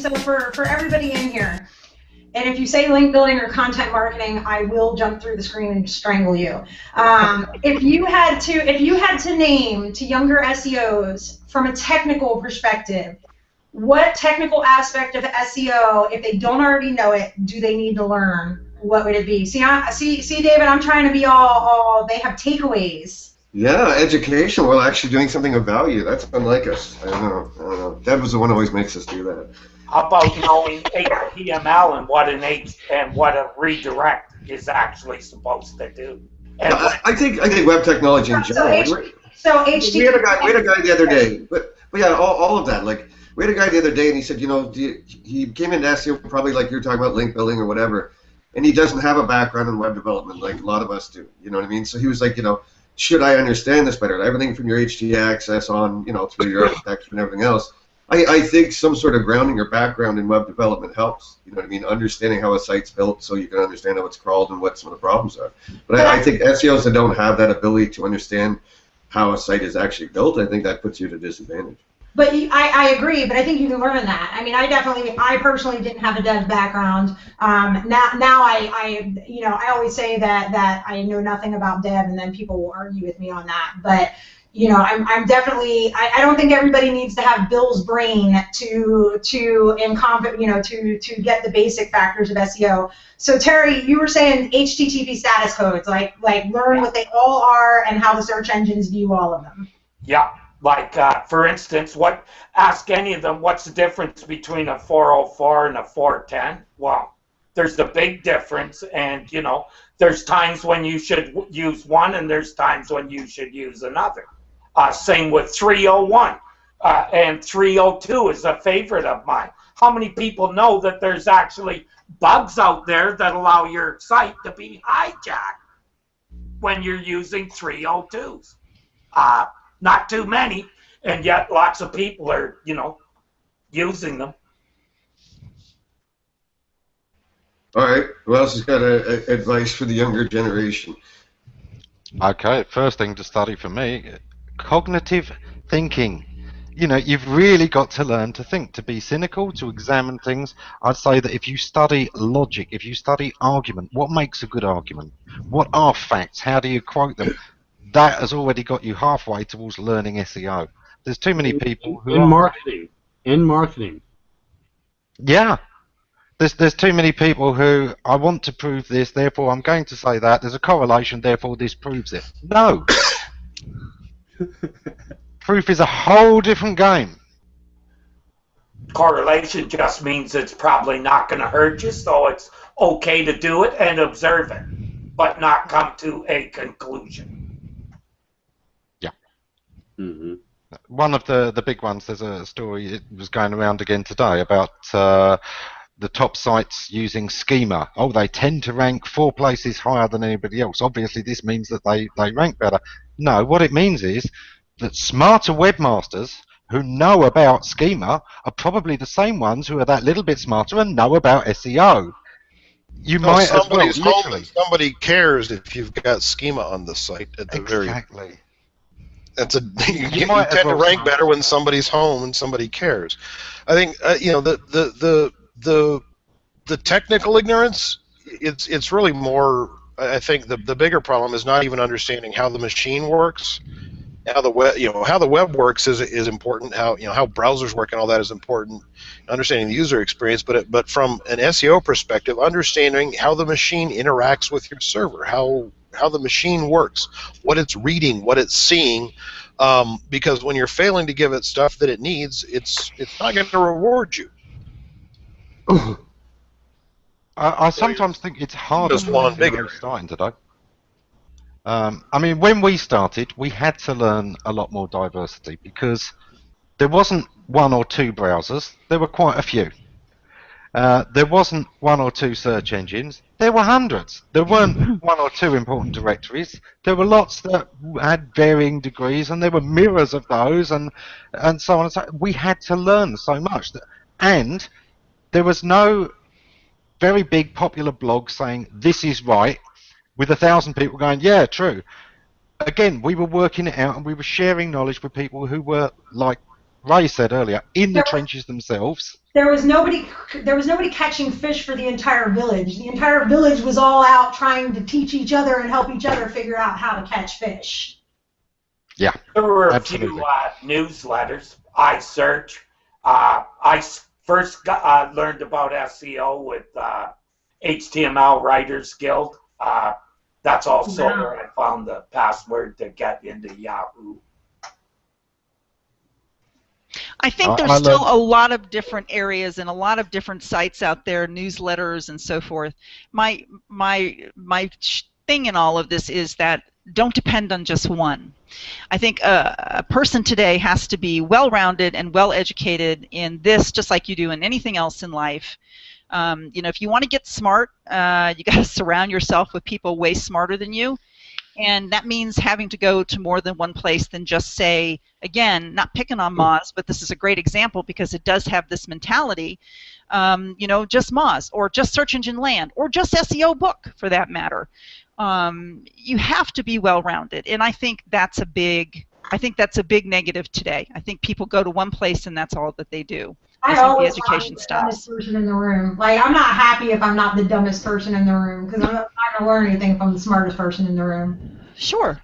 so for everybody in here, and if you say link building or content marketing, I will jump through the screen and strangle you. If you had to name to younger SEOs from a technical perspective, what technical aspect of SEO, if they don't already know it, do they need to learn? What would it be? See, David, I'm trying to be all. They have takeaways. Yeah, education. We're actually doing something of value. That's unlike us. I don't know. Deb was the one who always makes us do that. How about knowing HTML and what a redirect is actually supposed to do? And I think web technology in general. So HTML. We had a guy the other day, but yeah, all of that. Like we had a guy the other day, and he said, he came into SEO probably like you're talking about link building or whatever, and he doesn't have a background in web development like a lot of us do. You know what I mean? So he was like, should I understand this better? Everything from your HT access on, through your architecture and everything else. I think some sort of grounding or background in web development helps. You know what I mean? Understanding how a site's built so you can understand how it's crawled and what some of the problems are. But I think SEOs that don't have that ability to understand how a site is actually built, I think that puts you at a disadvantage. But I agree, but I think you can learn that. I mean, I personally didn't have a dev background. Now I always say that I know nothing about dev, and then people will argue with me on that. But I'm definitely. I don't think everybody needs to have Bill's brain to get the basic factors of SEO. So Terry, you were saying HTTP status codes, like learn what they all are and how the search engines view all of them. Yeah. Like, for instance, ask any of them, what's the difference between a 404 and a 410? Well, there's a big difference, and, there's times when you should use one, and there's times when you should use another. Same with 301, and 302 is a favorite of mine. How many people know that there's actually bugs out there that allow your site to be hijacked when you're using 302s? Not too many, and yet lots of people are, using them. All right. Who else has got advice for the younger generation? Okay, first thing to study for me, cognitive thinking. You've really got to learn to think, to be cynical, to examine things. I'd say that if you study logic, if you study argument, what makes a good argument? What are facts? How do you quote them? That has already got you halfway towards learning SEO. There's too many people who in marketing. Yeah. There's too many people who, I want to prove this, therefore I'm going to say that. There's a correlation, therefore this proves it. No. Proof is a whole different game. Correlation just means it's probably not going to hurt you, so it's okay to do it and observe it, but not come to a conclusion. Mm-hmm. One of the big ones, there's a story, it was going around again today, about the top sites using schema. Oh, they tend to rank 4 places higher than anybody else. Obviously, this means that they rank better. No, what it means is that smarter webmasters who know about schema are probably the same ones who are that little bit smarter and know about SEO. You might as well, literally. Somebody cares if you've got schema on the site at the Exactly. You tend to rank better when somebody's home and somebody cares. I think the technical ignorance. It's really more. I think the bigger problem is not even understanding how the machine works. How the web works is important. How browsers work and all that is important. Understanding the user experience, but from an SEO perspective, understanding how the machine interacts with your server, how the machine works, what it's reading, what it's seeing, because when you're failing to give it stuff that it needs, it's not going to reward you. I sometimes think it's harder bigger. starting today. I mean, when we started, we had to learn a lot more diversity because there wasn't 1 or 2 browsers, there were quite a few. There wasn't 1 or 2 search engines, there were hundreds. There weren't 1 or 2 important directories, there were lots that had varying degrees, and there were mirrors of those, and so on and so on. We had to learn so much. And there was no very big popular blog saying, this is right, with 1,000 people going, yeah, true. Again, we were working it out, and we were sharing knowledge with people who were, like Ray said earlier, in the trenches themselves. there was nobody catching fish for the entire village. The entire village was all out trying to teach each other and help each other figure out how to catch fish. Yeah, there were absolutely. a few newsletters. I first learned about SEO with HTML Writers Guild. That's also where I found the password to get into Yahoo. I think there's still a lot of different areas and a lot of different sites out there, newsletters and so forth. My thing in all of this is that don't depend on just one. I think a person today has to be well-rounded and well-educated in this, just like you do in anything else in life. You know, if you want to get smart, you got to surround yourself with people way smarter than you. And that means having to go to more than one place than just say, again, not picking on Moz, but this is a great example because it does have this mentality, you know, just Moz, or just Search Engine Land, or just SEO Book, for that matter. You have to be well-rounded, and I think that's a big negative today. I think people go to one place and that's all that they do. I think the education stops. Dumbest person in the room. Like, I'm not happy if I'm not the dumbest person in the room because I'm not going to learn anything from the smartest person in the room. Sure,